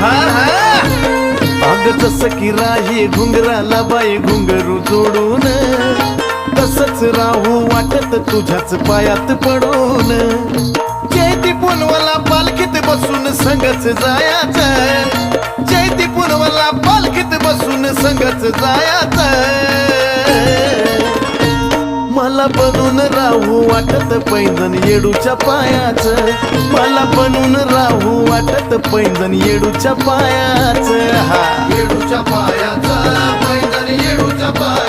हा हा अग जसं की राही घुंगराला बाई घुंगरू जोडून तसंच राहू वाटत तुझ्याच पायात पडून जयती पुनवला पालखीत बसून संगच जायाचं जयती पुनवला पालखीत बसून संगच जायाचं मला बनून राहू वाटत पैंजण येडूच्या पायाचं मला बनून राहू वाटत पैंजण येडूच्या पायाचं हा येडूच्या पायाचं पैंजण येडूच्या पायाचं